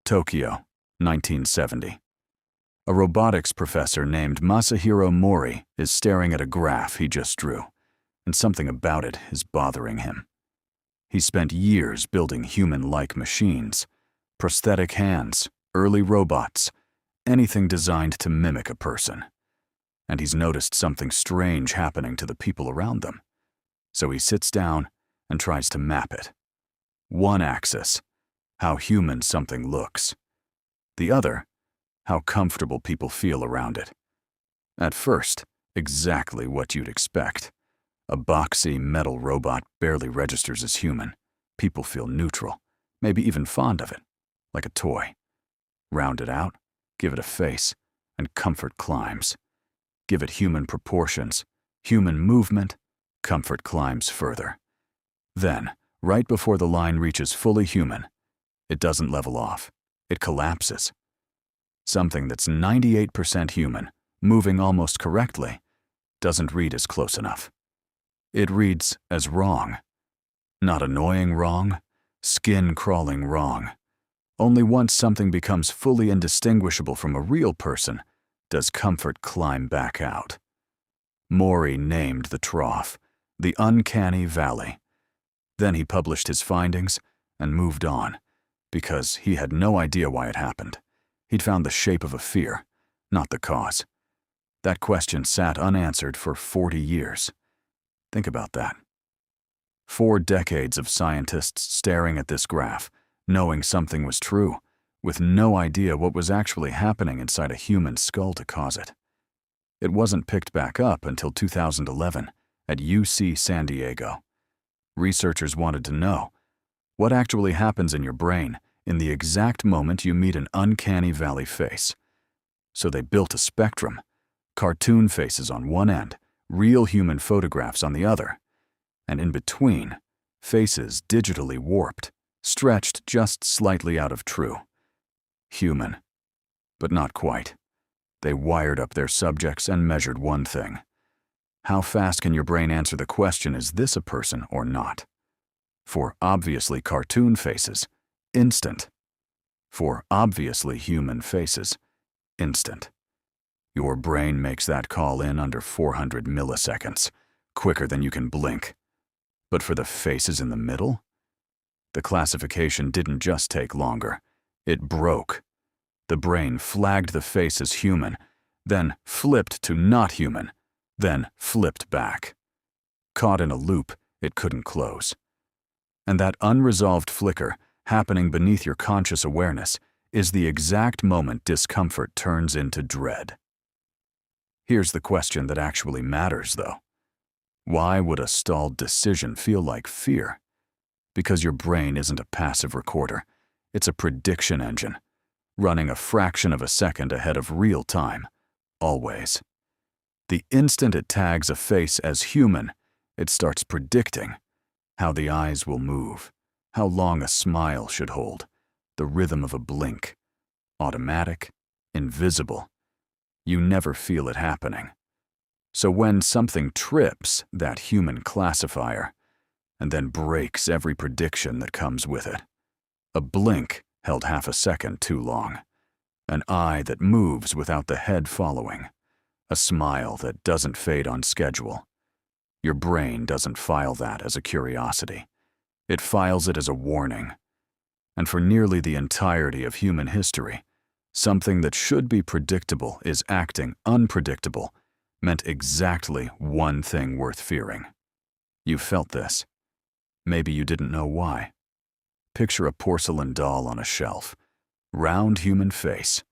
Tokyo, 1970. A robotics professor named Masahiro Mori is staring at a graph he just drew, and something about it is bothering him. He spent years building human-like machines, prosthetic hands, early robots, anything designed to mimic a person. And he's noticed something strange happening to the people around them. So he sits down and tries to map it. One axis, how human something looks. The other, how comfortable people feel around it. At first, exactly what you'd expect. A boxy metal robot barely registers as human. People feel neutral, maybe even fond of it, like a toy. Round it out, give it a face, and comfort climbs. Give it human proportions, human movement, comfort climbs further. Then, right before the line reaches fully human, it doesn't level off. It collapses. Something that's 98% human, moving almost correctly, doesn't read as close enough. It reads as wrong. Not annoying wrong, skin-crawling wrong. Only once something becomes fully indistinguishable from a real person does comfort climb back out. Mori named the trough the Uncanny Valley. Then he published his findings and moved on, because he had no idea why it happened. He'd found the shape of a fear, not the cause. That question sat unanswered for 40 years. Think about that. 4 decades of scientists staring at this graph, knowing something was true, with no idea what was actually happening inside a human skull to cause it. It wasn't picked back up until 2011 at UC San Diego. Researchers wanted to know what actually happens in your brain in the exact moment you meet an uncanny valley face. So they built a spectrum, cartoon faces on one end, real human photographs on the other, and in between, faces digitally warped, stretched just slightly out of true. Human, but not quite. They wired up their subjects and measured one thing. How fast can your brain answer the question, is this a person or not? For obviously cartoon faces, instant. For obviously human faces, instant. Your brain makes that call in under 400 milliseconds, quicker than you can blink. But for the faces in the middle? The classification didn't just take longer. It broke. The brain flagged the face as human, then flipped to not human, then flipped back. Caught in a loop it couldn't close. And that unresolved flicker, happening beneath your conscious awareness, is the exact moment discomfort turns into dread. Here's the question that actually matters, though. Why would a stalled decision feel like fear? Because your brain isn't a passive recorder. It's a prediction engine, running a fraction of a second ahead of real time, always. The instant it tags a face as human, it starts predicting how the eyes will move, how long a smile should hold, the rhythm of a blink. Automatic, invisible. You never feel it happening. So when something trips that human classifier, and then breaks every prediction that comes with it, a blink held half a second too long, an eye that moves without the head following, a smile that doesn't fade on schedule. Your brain doesn't file that as a curiosity. It files it as a warning. And for nearly the entirety of human history, something that should be predictable is acting unpredictable meant exactly one thing worth fearing. You felt this. Maybe you didn't know why. Picture a porcelain doll on a shelf. Round human face.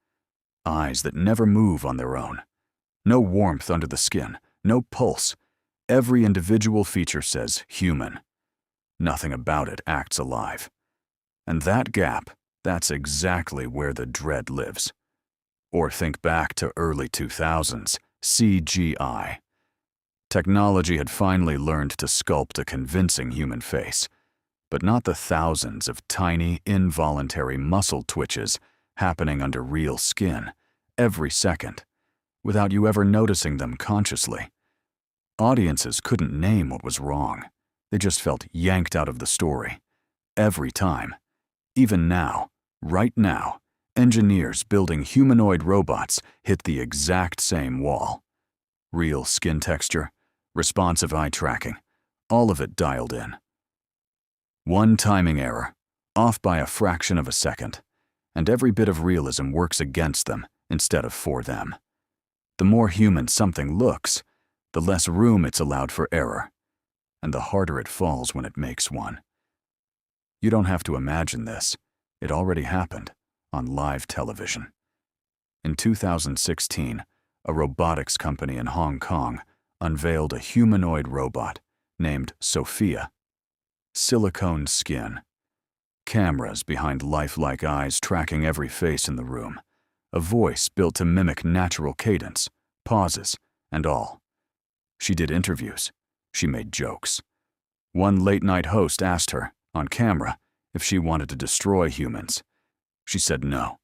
Eyes that never move on their own. No warmth under the skin. No pulse. Every individual feature says human. Nothing about it acts alive. And that gap, that's exactly where the dread lives. Or think back to early 2000s, CGI. Technology had finally learned to sculpt a convincing human face, but not the thousands of tiny, involuntary muscle twitches happening under real skin, every second, without you ever noticing them consciously. Audiences couldn't name what was wrong. They just felt yanked out of the story. Every time. Even now, right now, engineers building humanoid robots hit the exact same wall. Real skin texture, responsive eye tracking, all of it dialed in. One timing error, off by a fraction of a second, and every bit of realism works against them instead of for them. The more human something looks, the less room it's allowed for error, and the harder it falls when it makes one. You don't have to imagine this. It already happened on live television. In 2016, a robotics company in Hong Kong unveiled a humanoid robot named Sophia. Silicone skin, cameras behind lifelike eyes tracking every face in the room, a voice built to mimic natural cadence, pauses, and all. She did interviews. She made jokes. One late-night host asked her, on camera, if she wanted to destroy humans. She said no,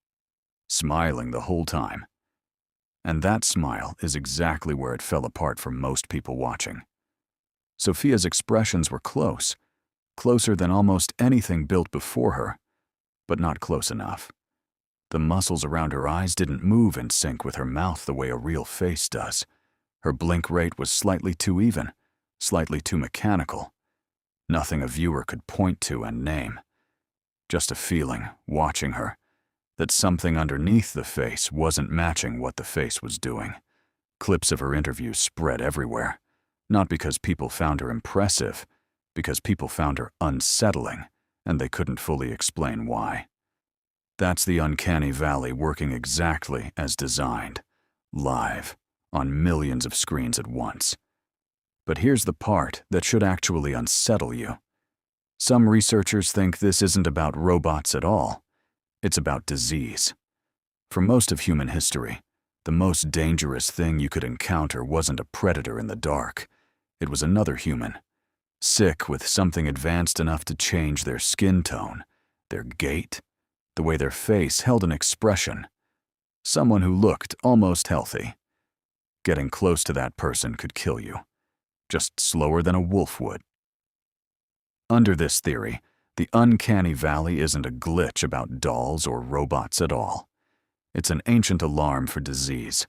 smiling the whole time. And that smile is exactly where it fell apart for most people watching. Sophia's expressions were close, closer than almost anything built before her, but not close enough. The muscles around her eyes didn't move in sync with her mouth the way a real face does. Her blink rate was slightly too even, slightly too mechanical. Nothing a viewer could point to and name. Just a feeling, watching her, that something underneath the face wasn't matching what the face was doing. Clips of her interviews spread everywhere, not because people found her impressive, because people found her unsettling, and they couldn't fully explain why. That's the Uncanny Valley working exactly as designed, live, on millions of screens at once. But here's the part that should actually unsettle you. Some researchers think this isn't about robots at all. It's about disease. For most of human history, the most dangerous thing you could encounter wasn't a predator in the dark. It was another human, sick with something advanced enough to change their skin tone, their gait, the way their face held an expression. Someone who looked almost healthy. Getting close to that person could kill you, just slower than a wolf would. Under this theory, the Uncanny Valley isn't a glitch about dolls or robots at all. It's an ancient alarm for disease,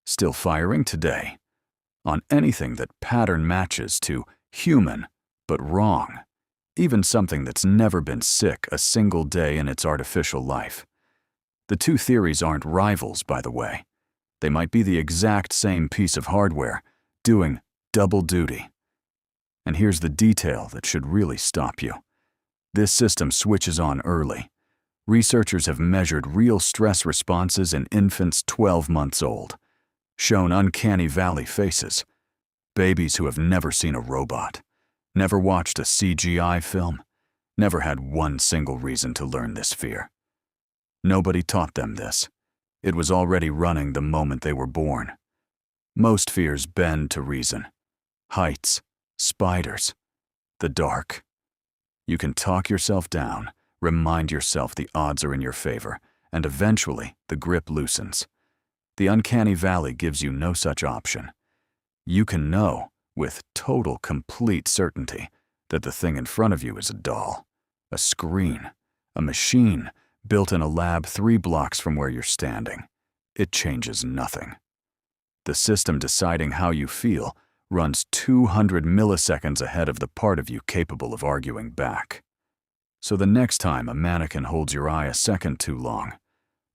still firing today, on anything that pattern matches to human, but wrong, even something that's never been sick a single day in its artificial life. The two theories aren't rivals, by the way. They might be the exact same piece of hardware, doing double duty. And here's the detail that should really stop you. This system switches on early. Researchers have measured real stress responses in infants 12 months old, shown Uncanny Valley faces, babies who have never seen a robot, never watched a CGI film, never had one single reason to learn this fear. Nobody taught them this. It was already running the moment they were born. Most fears bend to reason. Heights, spiders, the dark. You can talk yourself down, remind yourself the odds are in your favor, and eventually the grip loosens. The Uncanny Valley gives you no such option. You can know, with total, complete certainty, that the thing in front of you is a doll, a screen, a machine built in a lab 3 blocks from where you're standing. It changes nothing. The system deciding how you feel runs 200 milliseconds ahead of the part of you capable of arguing back. So the next time a mannequin holds your eye a second too long,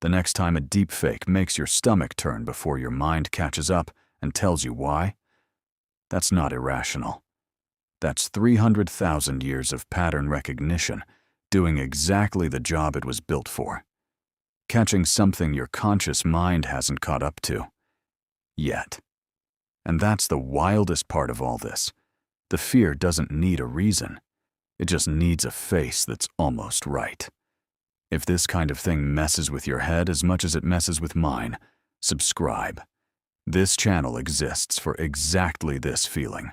the next time a deepfake makes your stomach turn before your mind catches up and tells you why, that's not irrational. That's 300,000 years of pattern recognition doing exactly the job it was built for. Catching something your conscious mind hasn't caught up to. Yet. And that's the wildest part of all this. The fear doesn't need a reason. It just needs a face that's almost right. If this kind of thing messes with your head as much as it messes with mine, subscribe. This channel exists for exactly this feeling.